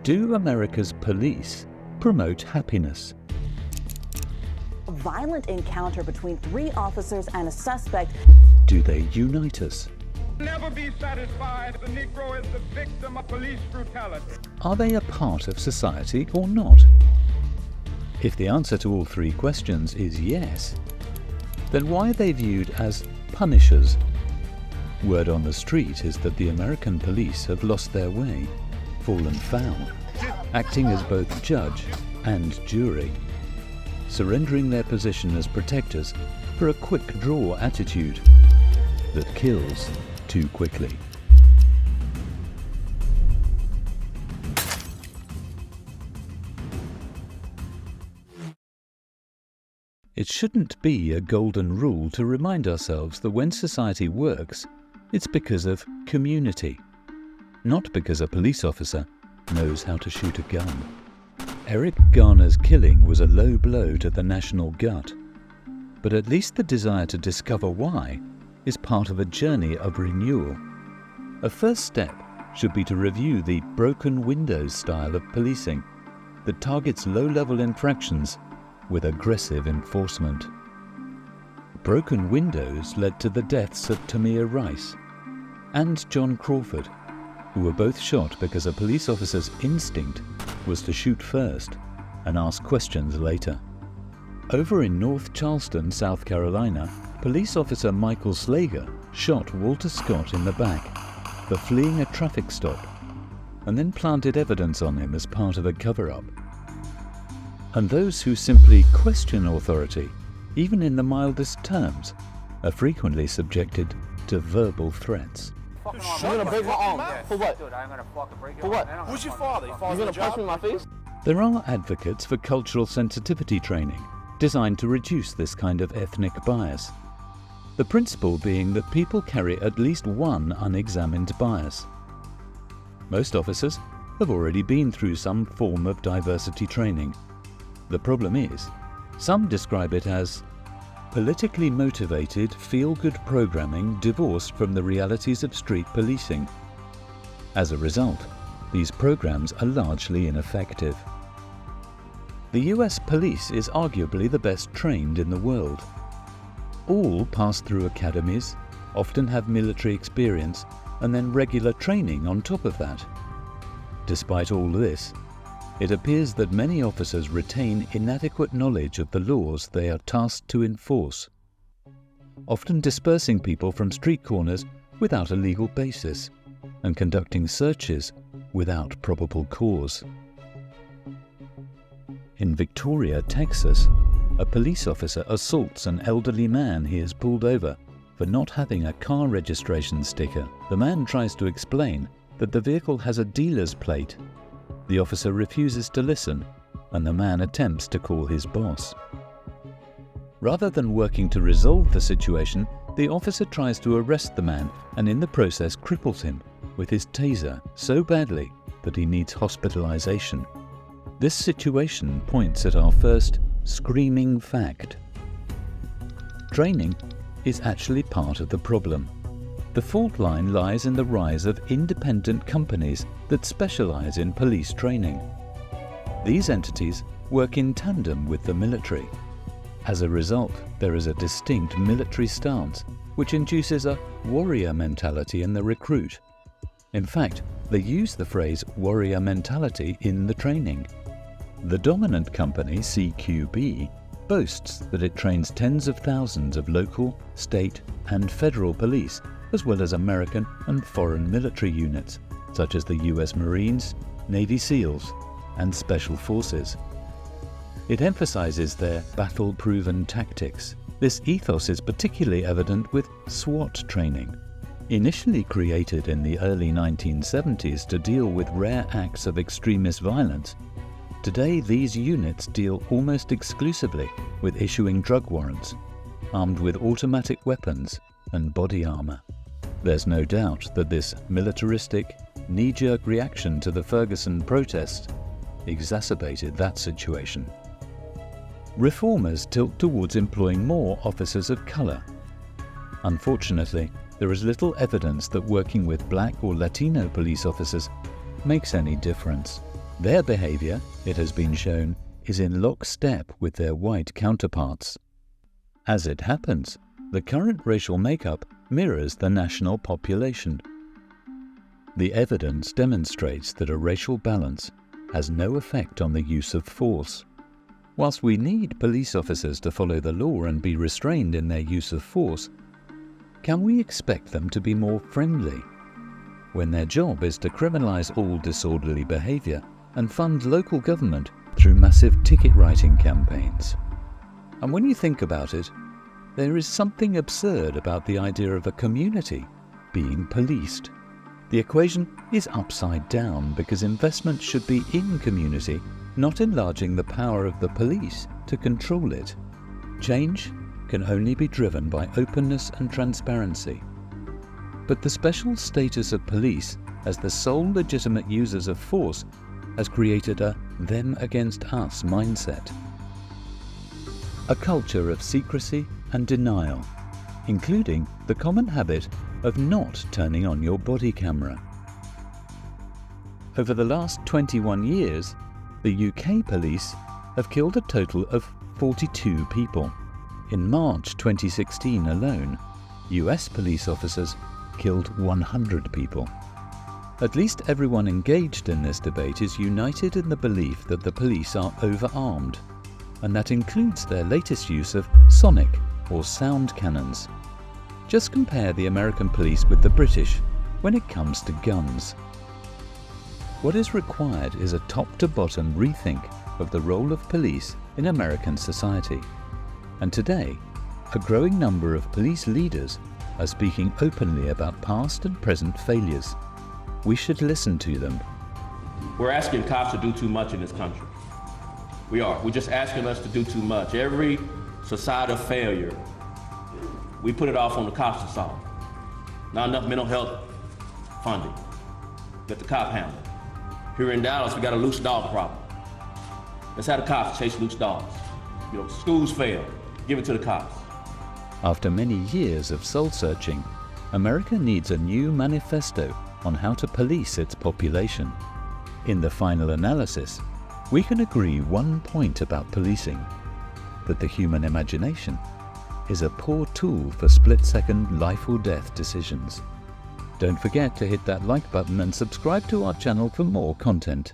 Do America's police promote happiness? A violent encounter between 3 officers and a suspect. Do they unite us? Never be satisfied. The Negro is the victim of police brutality. Are they a part of society or not? If the answer to all 3 questions is yes, then why are they viewed as punishers? Word on the street is that the American police have lost their way, fallen foul, acting as both judge and jury, surrendering their position as protectors for a quick draw attitude that kills too quickly. It shouldn't be a golden rule to remind ourselves that when society works, it's because of community, not because a police officer knows how to shoot a gun. Eric Garner's killing was a low blow to the national gut, but at least the desire to discover why is part of a journey of renewal. A first step should be to review the broken windows style of policing that targets low-level infractions with aggressive enforcement. Broken windows led to the deaths of Tamir Rice and John Crawford, who were both shot because a police officer's instinct was to shoot first and ask questions later. Over in North Charleston, South Carolina, police officer Michael Slager shot Walter Scott in the back for fleeing a traffic stop and then planted evidence on him as part of a cover-up. And those who simply question authority, even in the mildest terms, are frequently subjected to verbal threats. You're gonna break my arm. For what? Dude, I'm gonna fucking break your For what? arm. Who's your father? You're gonna punch me in my face? There are advocates for cultural sensitivity training designed to reduce this kind of ethnic bias. The principle being that people carry at least one unexamined bias. Most officers have already been through some form of diversity training. The problem is, some describe it as politically motivated, feel-good programming divorced from the realities of street policing. As a result, these programs are largely ineffective. The US police is arguably the best trained in the world. All pass through academies, often have military experience, and then regular training on top of that. Despite all this, it appears that many officers retain inadequate knowledge of the laws they are tasked to enforce, often dispersing people from street corners without a legal basis and conducting searches without probable cause. In Victoria, Texas, a police officer assaults an elderly man he has pulled over for not having a car registration sticker. The man tries to explain that the vehicle has a dealer's plate. The officer refuses to listen, and the man attempts to call his boss. Rather than working to resolve the situation, the officer tries to arrest the man and in the process cripples him with his taser so badly that he needs hospitalization. This situation points at our first screaming fact. Training is actually part of the problem. The fault line lies in the rise of independent companies that specialize in police training. These entities work in tandem with the military. As a result, there is a distinct military stance which induces a warrior mentality in the recruit. In fact, they use the phrase warrior mentality in the training. The dominant company, CQB, boasts that it trains tens of thousands of local, state, and federal police, as well as American and foreign military units, such as the US Marines, Navy SEALs, and Special Forces. It emphasizes their battle-proven tactics. This ethos is particularly evident with SWAT training. Initially created in the early 1970s to deal with rare acts of extremist violence, today these units deal almost exclusively with issuing drug warrants, armed with automatic weapons and body armor. There's no doubt that this militaristic, knee-jerk reaction to the Ferguson protests exacerbated that situation. Reformers tilt towards employing more officers of color. Unfortunately, there is little evidence that working with black or Latino police officers makes any difference. Their behavior, it has been shown, is in lockstep with their white counterparts. As it happens, the current racial makeup mirrors the national population. The evidence demonstrates that a racial balance has no effect on the use of force. Whilst we need police officers to follow the law and be restrained in their use of force, can we expect them to be more friendly when their job is to criminalize all disorderly behavior and fund local government through massive ticket writing campaigns? And when you think about it, there is something absurd about the idea of a community being policed. The equation is upside down because investment should be in community, not enlarging the power of the police to control it. Change can only be driven by openness and transparency. But the special status of police as the sole legitimate users of force has created a them against us mindset. A culture of secrecy and denial, including the common habit of not turning on your body camera. Over the last 21 years, the UK police have killed a total of 42 people. In March 2016 alone, US police officers killed 100 people. At least everyone engaged in this debate is united in the belief that the police are overarmed, and that includes their latest use of sonic or sound cannons. Just compare the American police with the British when it comes to guns. What is required is a top-to-bottom rethink of the role of police in American society. And today, a growing number of police leaders are speaking openly about past and present failures. We should listen to them. We're asking cops to do too much in this country. We are. We're just asking us to do too much. Every societal failure, we put it off on the cops to solve. Not enough mental health funding. Let the cop handle it. Here in Dallas, we got a loose dog problem. Let's have the cops chase loose dogs. Schools fail. Give it to the cops. After many years of soul-searching, America needs a new manifesto on how to police its population. In the final analysis, we can agree one point about policing: that the human imagination is a poor tool for split-second life or death decisions. Don't forget to hit that like button and subscribe to our channel for more content.